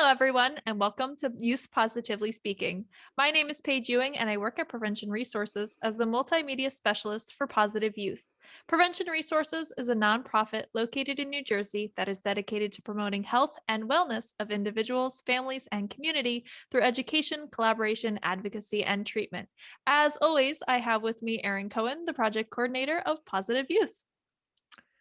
Hello, everyone, and welcome to Youth Positively Speaking. My name is Paige Ewing, and I work at Prevention Resources as the multimedia specialist for Positive Youth. Prevention Resources is a nonprofit located in New Jersey that is dedicated to promoting health and wellness of individuals, families, and community through education, collaboration, advocacy, and treatment. As always, I have with me Erin Cohen, the project coordinator of Positive Youth.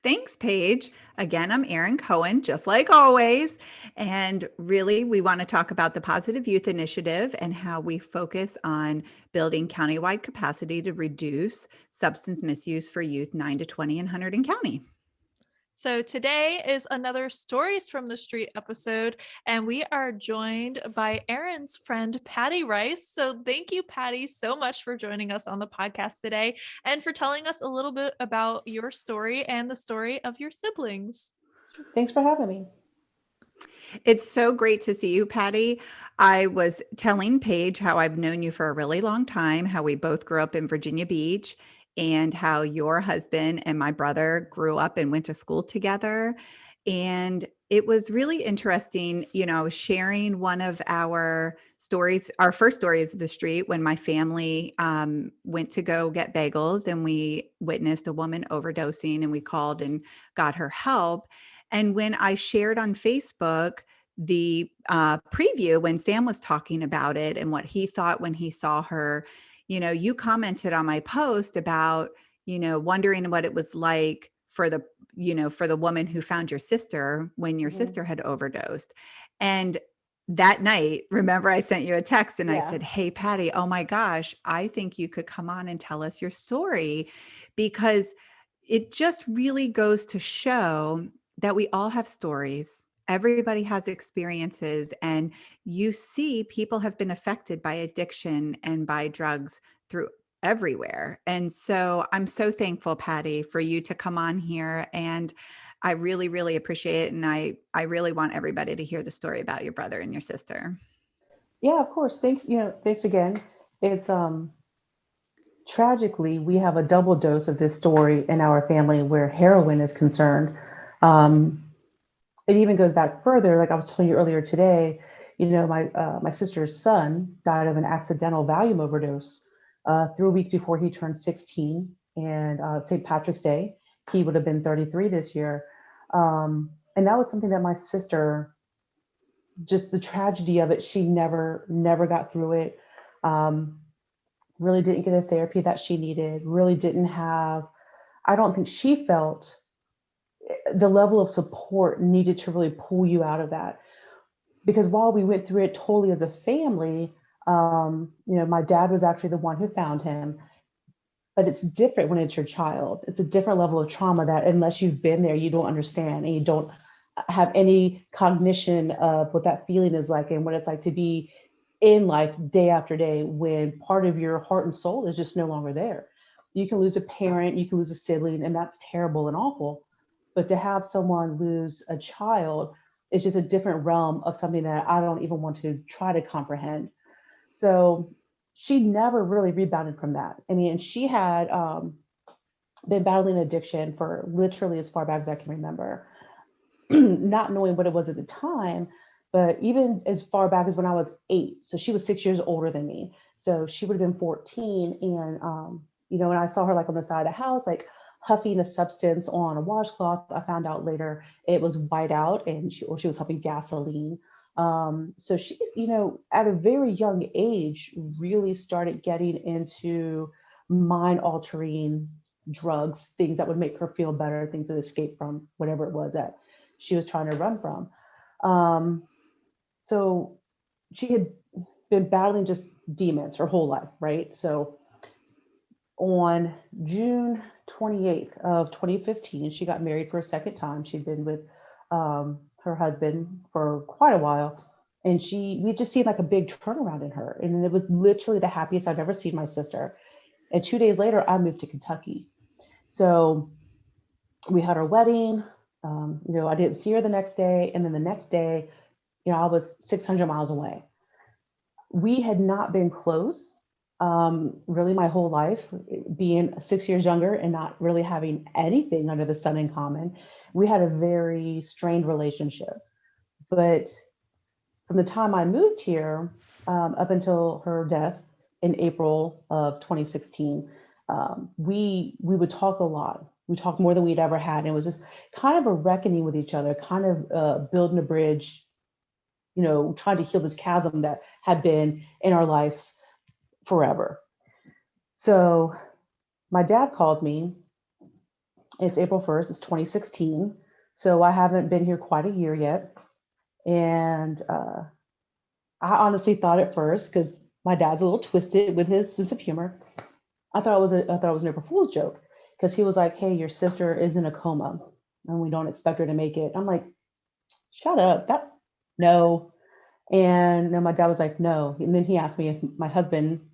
Thanks, Paige. Again, I'm Erin Cohen, just like always. And really, we want to talk about the Positive Youth Initiative and how we focus on building countywide capacity to reduce substance misuse for youth 9 to 20 in Hunterdon County. So today is another Stories from the Street episode, and we are joined by Erin's friend, Patty Rice. So thank you, Patty, so much for joining us on the podcast today and for telling us a little bit about your story and the story of your siblings. Thanks for having me. It's so great to see you, Patty. I was telling Paige how I've known you for a really long time, how we both grew up in Virginia Beach, and how your husband and my brother grew up and went to school together. And it was really interesting, sharing one of our stories. Our first story is the street when my family went to go get bagels and we witnessed a woman overdosing and we called and got her help. And when I shared on Facebook the preview, when Sam was talking about it and what he thought when he saw her, you commented on my post about, wondering what it was like for the woman who found your sister when your sister had overdosed. And that night, remember, I sent you a text and I said, "Hey, Patty, oh my gosh, I think you could come on and tell us your story," because it just really goes to show that we all have stories. Everybody has experiences, and you see people have been affected by addiction and by drugs through everywhere. And so I'm so thankful, Patty, for you to come on here. And I really, really appreciate it. And I really want everybody to hear the story about your brother and your sister. Yeah, of course. Thanks. Thanks again. It's tragically, we have a double dose of this story in our family where heroin is concerned. It even goes back further. Like I was telling you earlier today, my sister's son died of an accidental Valium overdose 3 weeks before he turned 16, and St. Patrick's Day. He would have been 33 this year. And that was something that my sister, just the tragedy of it, she never got through it. Really didn't get the therapy that she needed, really didn't have, I don't think she felt the level of support needed to really pull you out of that. Because while we went through it totally as a family, my dad was actually the one who found him. But it's different when it's your child. It's a different level of trauma that unless you've been there, you don't understand, and you don't have any cognition of what that feeling is like and what it's like to be in life day after day when part of your heart and soul is just no longer there. You can lose a parent, you can lose a sibling, and that's terrible and awful. But to have someone lose a child is just a different realm of something that I don't even want to try to comprehend. So she never really rebounded from that. I mean, she had been battling addiction for literally as far back as I can remember, not knowing what it was at the time, but even as far back as when I was 8. So she was 6 years older than me. So she would have been 14. And, when I saw her like on the side of the house, like huffing a substance on a washcloth, I found out later it was white out and she was huffing gasoline. So she's, at a very young age, really started getting into mind altering drugs, things that would make her feel better, things that escape from whatever it was that she was trying to run from. So she had been battling just demons her whole life, right? So on June 28th of 2015, she got married for a second time. She'd been with her husband for quite a while. And we just seen like a big turnaround in her. And it was literally the happiest I've ever seen my sister. And 2 days later, I moved to Kentucky. So we had our wedding. I didn't see her the next day. And then the next day, I was 600 miles away. We had not been close really my whole life, being 6 years younger and not really having anything under the sun in common. We had a very strained relationship. But from the time I moved here up until her death in April of 2016, we would talk a lot. We talked more than we'd ever had. And it was just kind of a reckoning with each other, kind of building a bridge, trying to heal this chasm that had been in our lives forever. So my dad called me. It's April 1st, it's 2016. So I haven't been here quite a year yet. And I honestly thought at first, because my dad's a little twisted with his sense of humor, I thought it was an April Fool's joke, because he was like, "Hey, your sister is in a coma and we don't expect her to make it." I'm like, "Shut up, no." And then my dad was like, "No." And then he asked me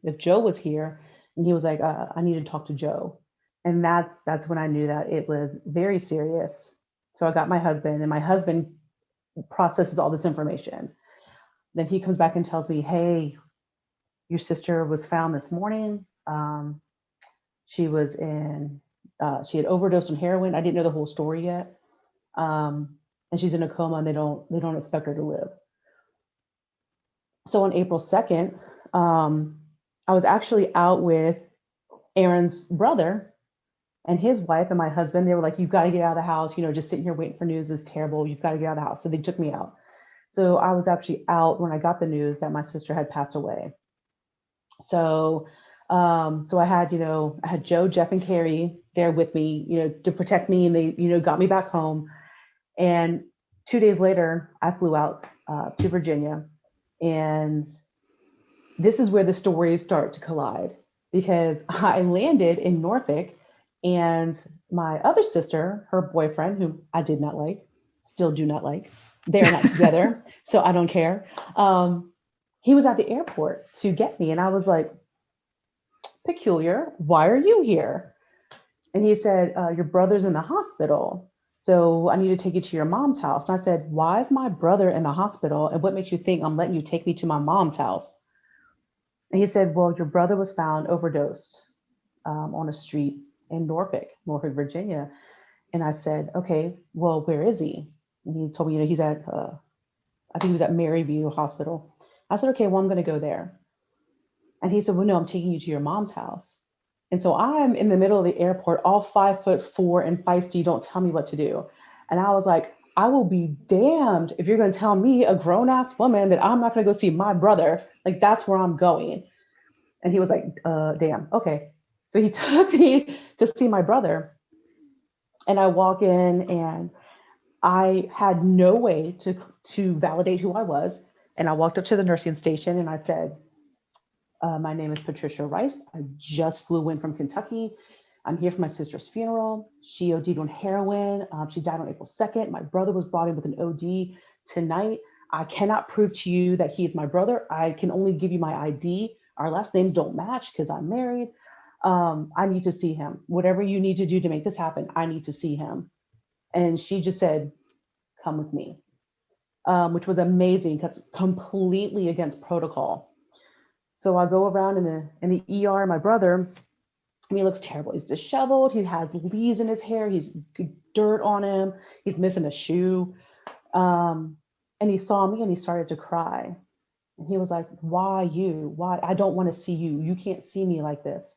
if Joe was here, and he was like, "I need to talk to Joe." And that's when I knew that it was very serious. So I got my husband, and my husband processes all this information. Then he comes back and tells me, "Hey, your sister was found this morning. She was she had overdosed on heroin. I didn't know the whole story yet. And she's in a coma, and they don't expect her to live." So on April 2nd, I was actually out with Erin's brother and his wife and my husband. They were like, "You've got to get out of the house. Just sitting here waiting for news is terrible. You've got to get out of the house." So they took me out. So I was actually out when I got the news that my sister had passed away. So I had Joe, Jeff, and Carrie there with me, to protect me, and they, got me back home. And 2 days later, I flew out to Virginia, and this is where the stories start to collide, because I landed in Norfolk, and my other sister, her boyfriend, who I did not like, still do not like, they're not together, so I don't care. He was at the airport to get me, and I was like, "Peculiar, why are you here?" And he said, "Your brother's in the hospital, so I need to take you to your mom's house." And I said, "Why is my brother in the hospital? And what makes you think I'm letting you take me to my mom's house?" And he said, "Well, your brother was found overdosed on a street in Norfolk, Virginia." And I said, "Okay, well, where is he?" And he told me, he's at, I think he was at Maryview Hospital. I said, "Okay, well, I'm going to go there." And he said, "Well, no, I'm taking you to your mom's house." And so I'm in the middle of the airport, all 5'4" and feisty, don't tell me what to do. And I was like, I will be damned if you're going to tell me, a grown ass woman, that I'm not going to go see my brother. Like, that's where I'm going. And he was like, damn, okay. So he took me to see my brother. And I walk in, and I had no way to validate who I was. And I walked up to the nursing station, and I said, "My name is Patricia Rice. I just flew in from Kentucky. I'm here for my sister's funeral. She OD'd on heroin. She died on April 2nd. My brother was brought in with an OD tonight. I cannot prove to you that he's my brother. I can only give you my ID. Our last names don't match because I'm married. I need to see him. Whatever you need to do to make this happen, I need to see him." And she just said, "Come with me," which was amazing because completely against protocol. So I go around in the ER. My brother, he looks terrible. He's disheveled. He has leaves in his hair. He's dirt on him. He's missing a shoe. And he saw me, and he started to cry. And he was like, "Why you? Why? I don't want to see you. You can't see me like this."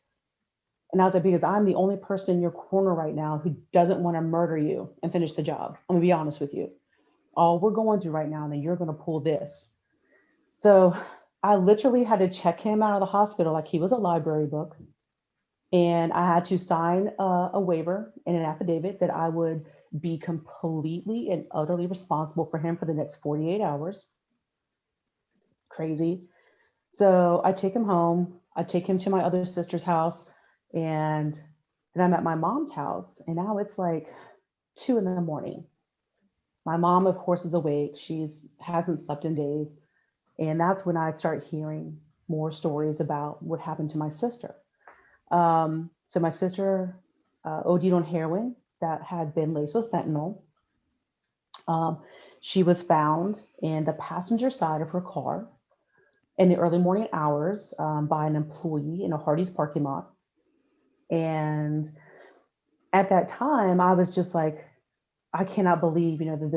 And I was like, "Because I'm the only person in your corner right now who doesn't want to murder you and finish the job. I'm gonna be honest with you. All we're going through right now, and then you're gonna pull this." So I literally had to check him out of the hospital like he was a library book. And I had to sign a waiver and an affidavit that I would be completely and utterly responsible for him for the next 48 hours. Crazy. So I take him home. I take him to my other sister's house. And then I'm at my mom's house. And now it's like 2 a.m. My mom, of course, is awake. Hasn't slept in days. And that's when I start hearing more stories about what happened to my sister. So my sister OD'd on heroin that had been laced with fentanyl. She was found in the passenger side of her car in the early morning hours by an employee in a Hardee's parking lot. And at that time, I was just like, I cannot believe, that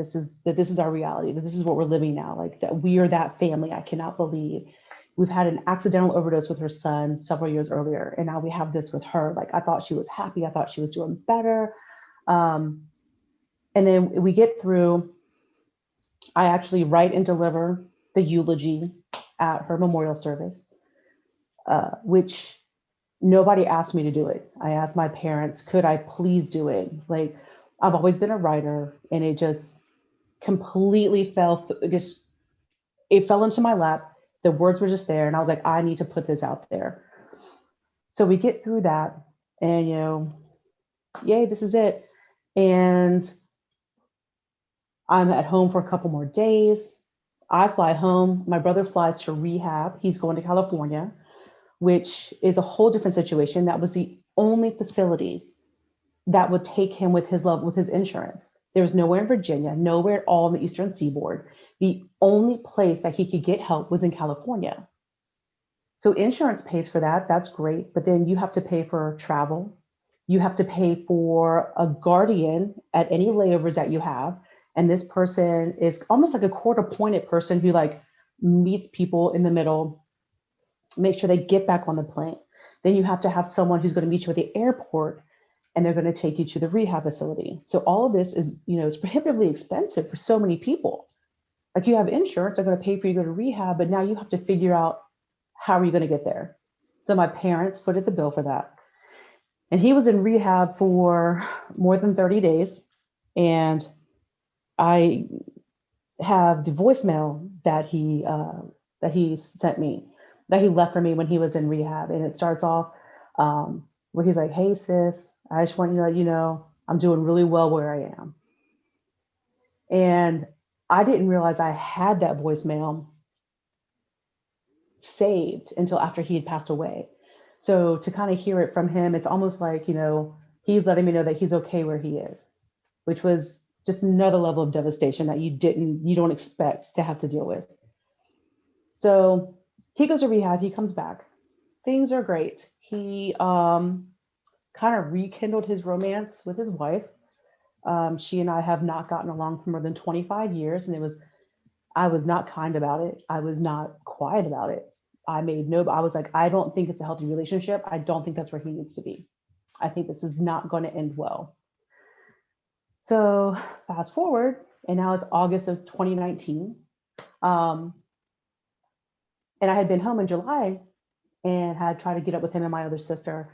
this is our reality, that this is what we're living now, like that we are that family. I cannot believe we've had an accidental overdose with her son several years earlier, and now we have this with her. Like, I thought she was happy. I thought she was doing better. And then we get through, I actually write and deliver the eulogy at her memorial service, which nobody asked me to do it. I asked my parents, could I please do it? Like, I've always been a writer, and it just completely it fell into my lap. The words were just there, and I was like, I need to put this out there. So we get through that, and yay, this is it. And I'm at home for a couple more days. I fly home. My brother flies to rehab. He's going to California, which is a whole different situation. That was the only facility that would take him with his insurance. There was nowhere in Virginia, nowhere at all on the Eastern Seaboard. The only place that he could get help was in California. So insurance pays for that. That's great. But then you have to pay for travel. You have to pay for a guardian at any layovers that you have. And this person is almost like a court-appointed person who like meets people in the middle, make sure they get back on the plane. Then you have to have someone who's going to meet you at the airport, and they're going to take you to the rehab facility. So all of this is, is prohibitively expensive for so many people. Like, you have insurance, they're going to pay for you to go to rehab, but now you have to figure out, how are you going to get there? So my parents footed the bill for that. And he was in rehab for more than 30 days. And I have the voicemail that he sent me, that he left for me when he was in rehab. And it starts off where he's like, hey, sis, I just want you to let you know I'm doing really well where I am. And I didn't realize I had that voicemail saved until after he had passed away. So to kind of hear it from him, it's almost like, he's letting me know that he's okay where he is, which was just another level of devastation that you don't expect to have to deal with. So he goes to rehab, he comes back. Things are great. He kind of rekindled his romance with his wife. She and I have not gotten along for more than 25 years, and I was not kind about it. I was not quiet about it. I was like, I don't think it's a healthy relationship. I don't think that's where he needs to be. I think this is not going to end well. So fast forward, and now it's August of 2019. And I had been home in July and had tried to get up with him and my other sister,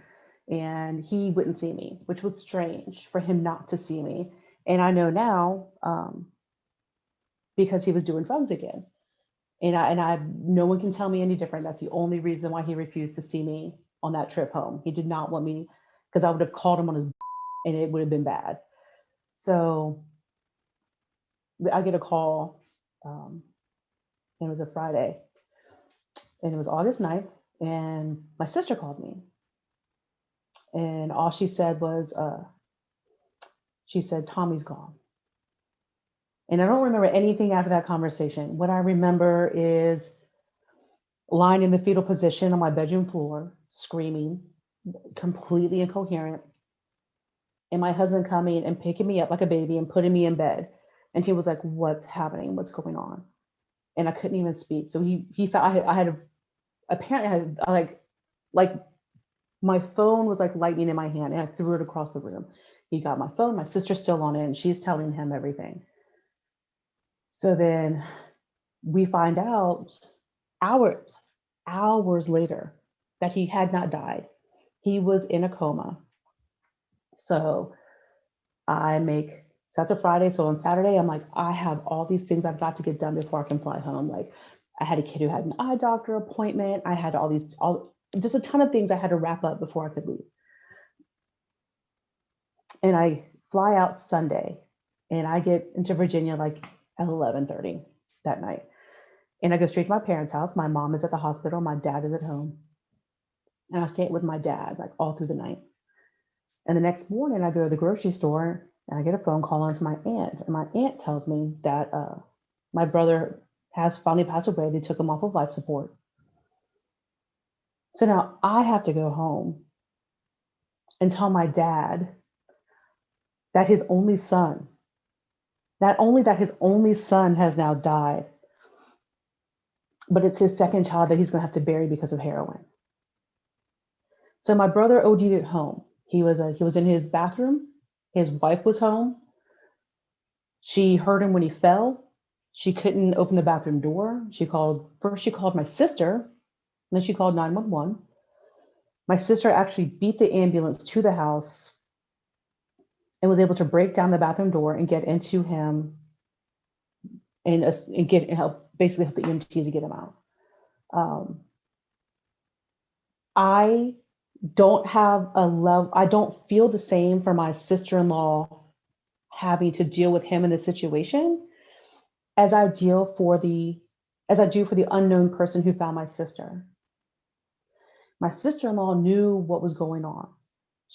and he wouldn't see me, which was strange for him not to see me. And I know now, because he was doing drugs again. And no one can tell me any different. That's the only reason why he refused to see me on that trip home. He did not want me, because I would have called him on his and it would have been bad. So I get a call, and it was a Friday, and it was August 9th, and my sister called me. And all she said was, she said, Tommy's gone. And I don't remember anything after that conversation. What I remember is lying in the fetal position on my bedroom floor, screaming, completely incoherent. And my husband coming and picking me up like a baby and putting me in bed. And he was like, what's happening? What's going on? And I couldn't even speak. So he felt apparently I had like my phone was like lightning in my hand, and I threw it across the room. He got my phone, my sister's still on it, and she's telling him everything. So then we find out hours later that he had not died. He was in a coma. So that's a Friday. So on Saturday, I'm like, I have all these things I've got to get done before I can fly home. Like, I had a kid who had an eye doctor appointment. I had just a ton of things I had to wrap up before I could leave. And I fly out Sunday, and I get into Virginia like at 11:30 that night. And I go straight to my parents' house. My mom is at the hospital. My dad is at home. And I stay with my dad like all through the night. And the next morning I go to the grocery store, and I get a phone call, and it's my aunt. And my aunt tells me that my brother has finally passed away. They took him off of life support. So now I have to go home and tell my dad that his only son Not only that his only son has now died, but it's his second child that he's going to have to bury because of heroin. So my brother OD'd at home. He was in his bathroom. His wife was home. She heard him when he fell. She couldn't open the bathroom door. She called my sister, and then she called 911. My sister actually beat the ambulance to the house and was able to break down the bathroom door and get into him and help the EMTs to get him out. I don't feel the same for my sister-in-law having to deal with him in this situation as I do for the unknown person who found my sister. My sister-in-law knew what was going on.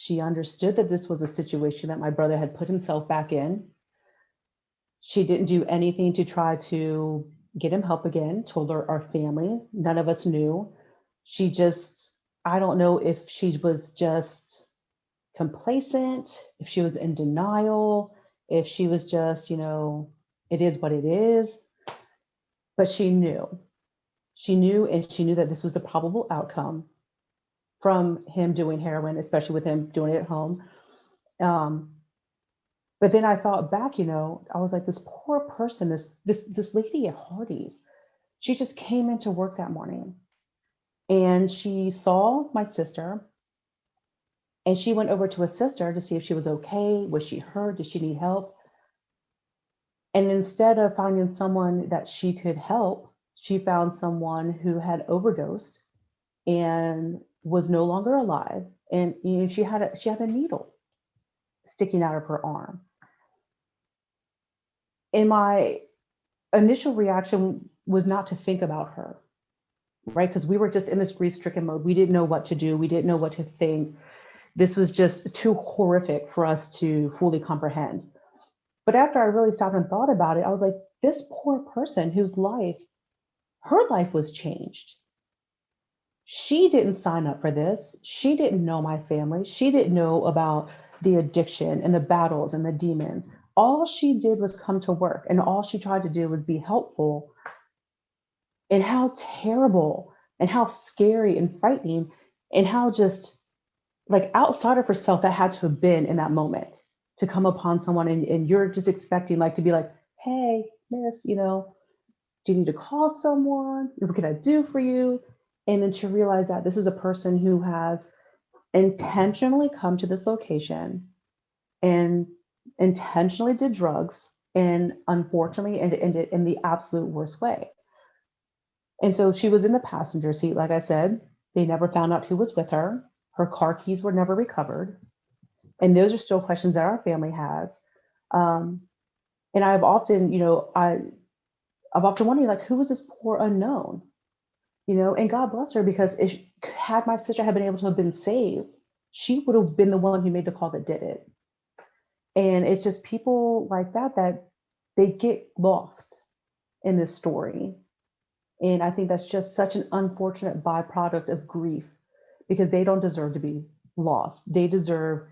She understood that this was a situation that my brother had put himself back in. She didn't do anything to try to get him help again, told our family. None of us knew. I don't know if she was just complacent, if she was in denial, if she was just, it is what it is. But she knew. She knew that this was the probable outcome from him doing heroin, especially with him doing it at home. But then I thought back, I was like, this poor person, this lady at Hardee's, she just came into work that morning and she saw my sister and she went over to assist her to see if she was okay. Was she hurt? Did she need help? And instead of finding someone that she could help, she found someone who had overdosed and was no longer alive. And she had a needle sticking out of her arm. And my initial reaction was not to think about her, right? Because we were just in this grief-stricken mode. We didn't know what to do. We didn't know what to think. This was just too horrific for us to fully comprehend. But after I really stopped and thought about it, I was like, this poor person whose her life was changed. She didn't sign up for this. She didn't know my family. She didn't know about the addiction and the battles and the demons. All she did was come to work, and all she tried to do was be helpful. And how terrible and how scary and frightening and how just like outside of herself that had to have been in that moment to come upon someone and you're just expecting like to be like, hey, miss, do you need to call someone? What can I do for you? And then to realize that this is a person who has intentionally come to this location and intentionally did drugs and unfortunately ended in the absolute worst way. And so she was in the passenger seat. Like I said, they never found out who was with her. Her car keys were never recovered. And those are still questions that our family has. And I've often, I've often wondered, like, who was this poor unknown? And God bless her, because had my sister had been able to have been saved, she would have been the one who made the call that did it. And it's just people like that they get lost in this story. And I think that's just such an unfortunate byproduct of grief, because they don't deserve to be lost. They deserve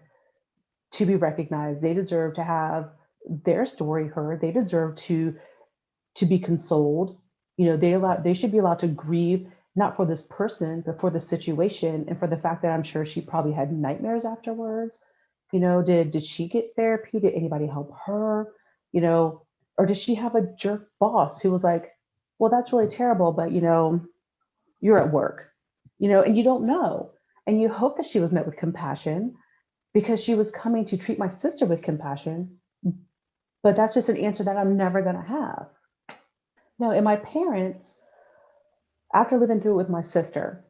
to be recognized. They deserve to have their story heard. They deserve to be consoled. They should be allowed to grieve, not for this person, but for the situation and for the fact that I'm sure she probably had nightmares afterwards. Did she get therapy? Did anybody help her? Or did she have a jerk boss who was like, well, that's really terrible, but you're at work, and you don't know. And you hope that she was met with compassion because she was coming to treat my sister with compassion. But that's just an answer that I'm never going to have. No, and my parents, after living through it with my sister,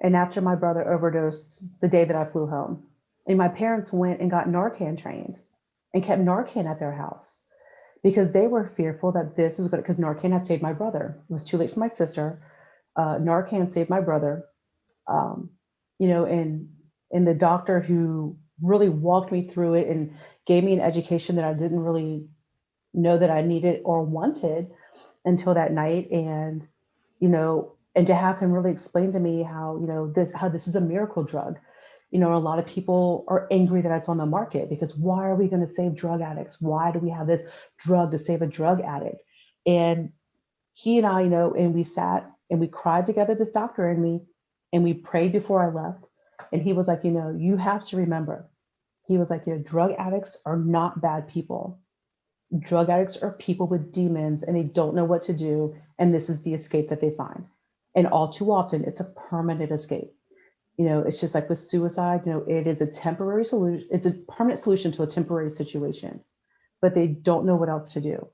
and after my brother overdosed the day that I flew home, and my parents went and got Narcan trained and kept Narcan at their house because they were fearful that this was good, because Narcan had saved my brother. It was too late for my sister. Narcan saved my brother. And the doctor who really walked me through it and gave me an education that I didn't really know that I needed or wanted until that night. And to have him really explain to me how this is a miracle drug. You know, a lot of people are angry that it's on the market because why are we going to save drug addicts? Why do we have this drug to save a drug addict? And he and I, you know, and we sat and we cried together, this doctor and me, and we prayed before I left. And he was like, you know, you have to remember, he was like, you know, drug addicts are not bad people. Drug addicts are people with demons and they don't know what to do. And this is the escape that they find. And all too often, it's a permanent escape. You know, it's just like with suicide, you know, it is a temporary solution. It's a permanent solution to a temporary situation, but they don't know what else to do.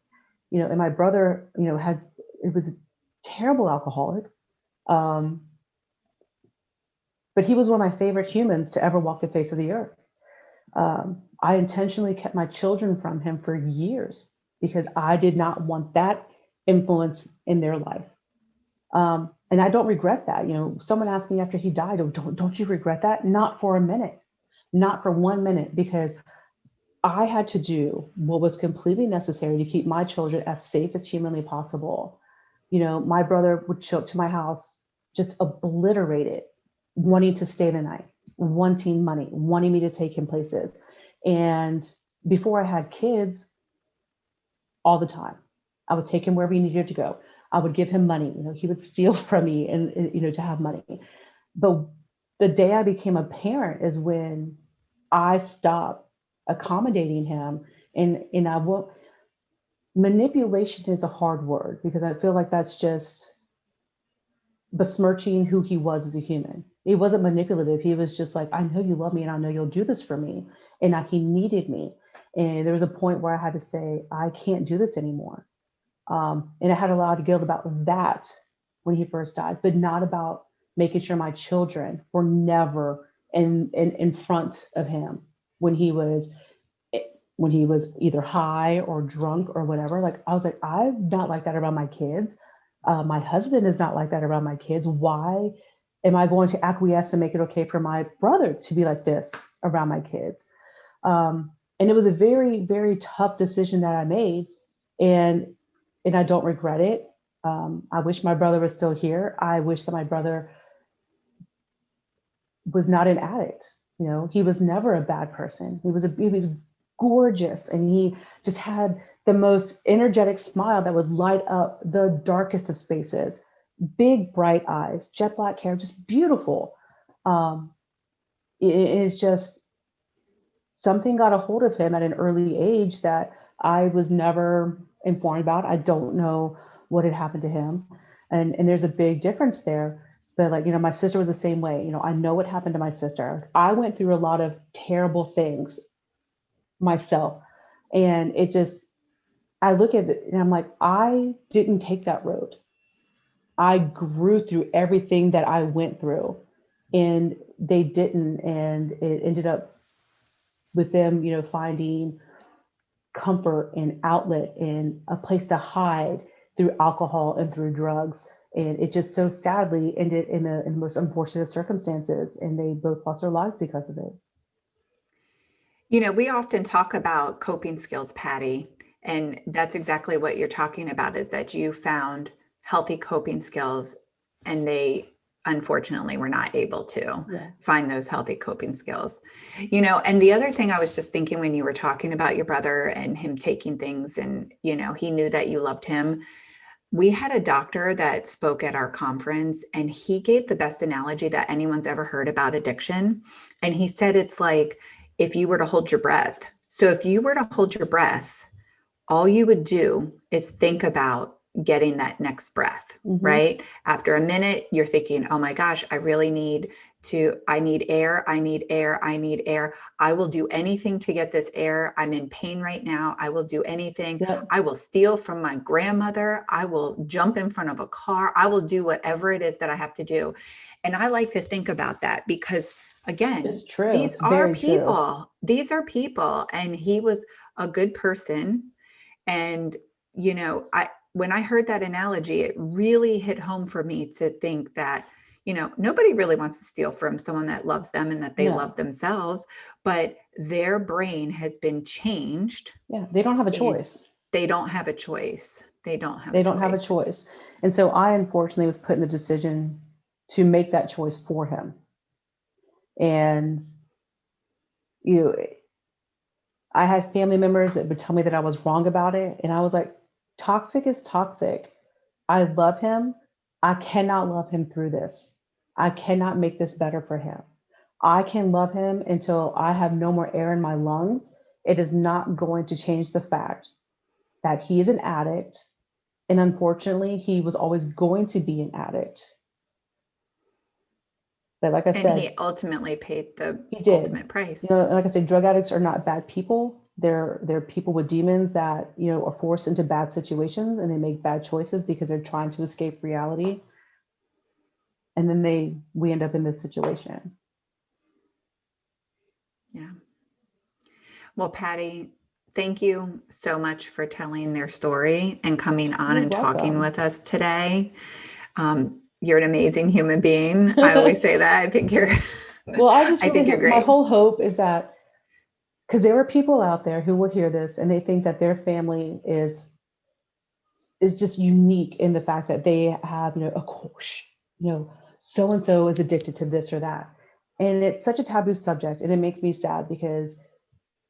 You know, and my brother, you know, it was a terrible alcoholic. Um, but he was one of my favorite humans to ever walk the face of the earth. I intentionally kept my children from him for years because I did not want that influence in their life. And I don't regret that. You know, someone asked me after he died, oh, don't you regret that? Not for a minute, not for 1 minute, because I had to do what was completely necessary to keep my children as safe as humanly possible. You know, my brother would show up to my house just obliterated, wanting to stay the night, wanting money, wanting me to take him places. And before I had kids, all the time, I would take him wherever he needed to go. I would give him money. You know, he would steal from me and you know, to have money. But the day I became a parent is when I stopped accommodating him. And I will, manipulation is a hard word because I feel like that's just besmirching who he was as a human. He wasn't manipulative. He was just like, I know you love me and I know you'll do this for me. And he needed me. And there was a point where I had to say, I can't do this anymore. And I had a lot of guilt about that when he first died, but not about making sure my children were never in front of him when he was either high or drunk or whatever. Like I was like, I'm not like that around my kids. My husband is not like that around my kids. Why am I going to acquiesce and make it okay for my brother to be like this around my kids? And it was a very, very tough decision that I made. And I don't regret it. I wish my brother was still here. I wish that my brother was not an addict. You know, he was never a bad person. He was gorgeous, and he just had the most energetic smile that would light up the darkest of spaces. Big, bright eyes, jet black hair, just beautiful. It's just something got a hold of him at an early age that I was never informed about. I don't know what had happened to him. And there's a big difference there. But like, you know, my sister was the same way. You know, I know what happened to my sister. I went through a lot of terrible things myself. And I look at it and I'm like, I didn't take that road. I grew through everything that I went through and they didn't. And it ended up with them, you know, finding comfort and outlet and a place to hide through alcohol and through drugs. And it just so sadly ended in the most unfortunate circumstances. And they both lost their lives because of it. You know, we often talk about coping skills, Patty, and that's exactly what you're talking about, is that you found healthy coping skills and they unfortunately were not able to find those healthy coping skills. You know, and the other thing I was just thinking when you were talking about your brother and him taking things and, you know, he knew that you loved him. We had a doctor that spoke at our conference and he gave the best analogy that anyone's ever heard about addiction. And he said, it's like if you were to hold your breath. So if you were to hold your breath, all you would do is think about getting that next breath, right? After a minute, you're thinking, oh my gosh, I need air. I need air. I need air. I will do anything to get this air. I'm in pain right now. I will do anything. Yep. I will steal from my grandmother. I will jump in front of a car. I will do whatever it is that I have to do. And I like to think about that because again, It's true. These It's are very people. true. These are people. And he was a good person. And, you know, when I heard that analogy, it really hit home for me to think that, you know, nobody really wants to steal from someone that loves them and that they love themselves, but their brain has been changed. Yeah, they don't have a choice. They don't have a choice. They don't have a choice. And so I unfortunately was put in the decision to make that choice for him. And, you know, I had family members that would tell me that I was wrong about it. And I was like, toxic is toxic. I love him. I cannot love him through this. I cannot make this better for him. I can love him until I have no more air in my lungs. It is not going to change the fact that he is an addict. And unfortunately, he was always going to be an addict. But like I And he said, ultimately paid the he did. ultimate price. You know, like I said, drug addicts are not bad people. They're people with demons that, you know, are forced into bad situations and they make bad choices because they're trying to escape reality. And then we end up in this situation. Yeah. Well, Patty, thank you so much for telling their story and coming on You're and talking welcome. with us today. You're an amazing human being. I always say that. I think you're Well, I just I think really you're have my great. whole hope is that because there are people out there who will hear this and they think that their family is just unique in the fact that they have, you know, a coach, you know, so and so is addicted to this or that. And it's such a taboo subject and it makes me sad because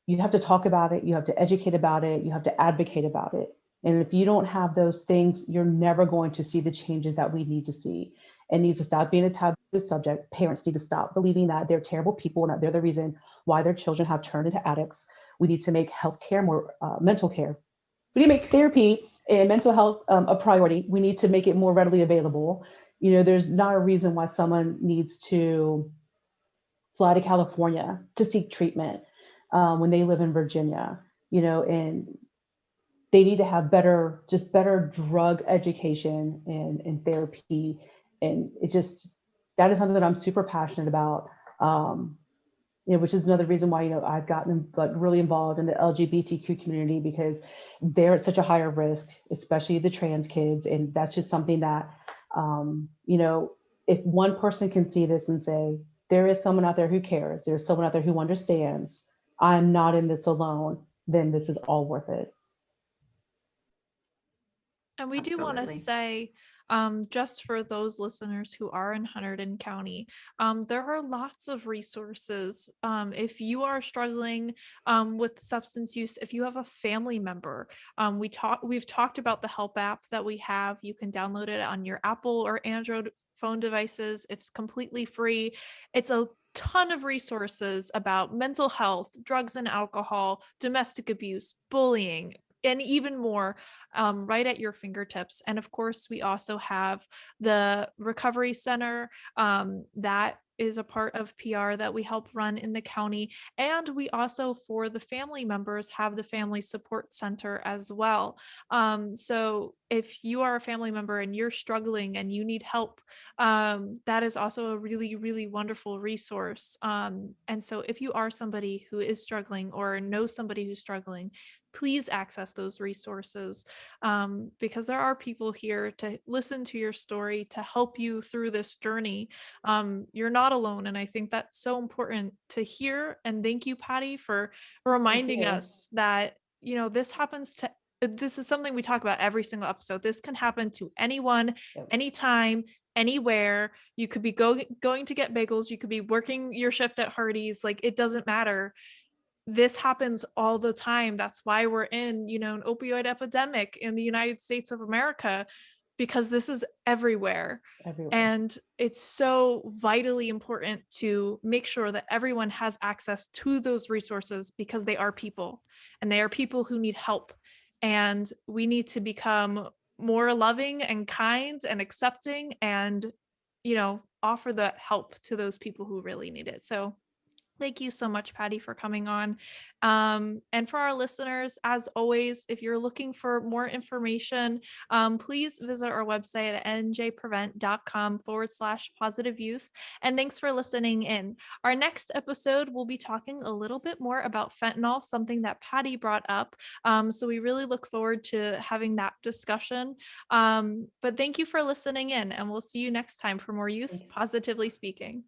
you have to talk about it, you have to educate about it, you have to advocate about it. And if you don't have those things, you're never going to see the changes that we need to see. It needs to stop being a taboo subject. Parents need to stop believing that they're terrible people and that they're the reason why their children have turned into addicts. We need to make healthcare more mental care. We need to make therapy and mental health a priority. We need to make it more readily available. You know, there's not a reason why someone needs to fly to California to seek treatment when they live in Virginia, you know, and they need to have better drug education and therapy. And it just, that is something that I'm super passionate about. You know, which is another reason why, you know, I've gotten like really involved in the LGBTQ community because they're at such a higher risk, especially the trans kids. And that's just something that, you know, if one person can see this and say, there is someone out there who cares, there's someone out there who understands, I'm not in this alone, then this is all worth it. And we do want to Absolutely. say, just for those listeners who are in Hunterdon County, there are lots of resources. If you are struggling with substance use, if you have a family member, we've talked about the help app that we have. You can download it on your Apple or Android phone devices. It's completely free. It's a ton of resources about mental health, drugs and alcohol, domestic abuse, bullying, and even more, right at your fingertips. And of course, we also have the Recovery Center that is a part of PR that we help run in the county. And we also, for the family members, have the Family Support Center as well. So if you are a family member and you're struggling and you need help, that is also a really, really wonderful resource. And so if you are somebody who is struggling or know somebody who's struggling, please access those resources, because there are people here to listen to your story, to help you through this journey. You're not alone. And I think that's so important to hear. And thank you, Patty, for reminding us that, you know, this is something we talk about every single episode. This can happen to anyone, anytime, anywhere. You could be going to get bagels. You could be working your shift at Hardee's. Like, it doesn't matter. This happens all the time. That's why we're in, you know, an opioid epidemic in the United States of America, because this is everywhere. And it's so vitally important to make sure that everyone has access to those resources, because they are people and they are people who need help. And we need to become more loving and kind and accepting and, you know, offer the help to those people who really need it. So thank you so much, Patty, for coming on. And for our listeners, as always, if you're looking for more information, please visit our website at njprevent.com/positive youth. And thanks for listening in. Our next episode, we'll be talking a little bit more about fentanyl, something that Patty brought up. So we really look forward to having that discussion. But thank you for listening in, and we'll see you next time for more Youth Thanks. Positively Speaking.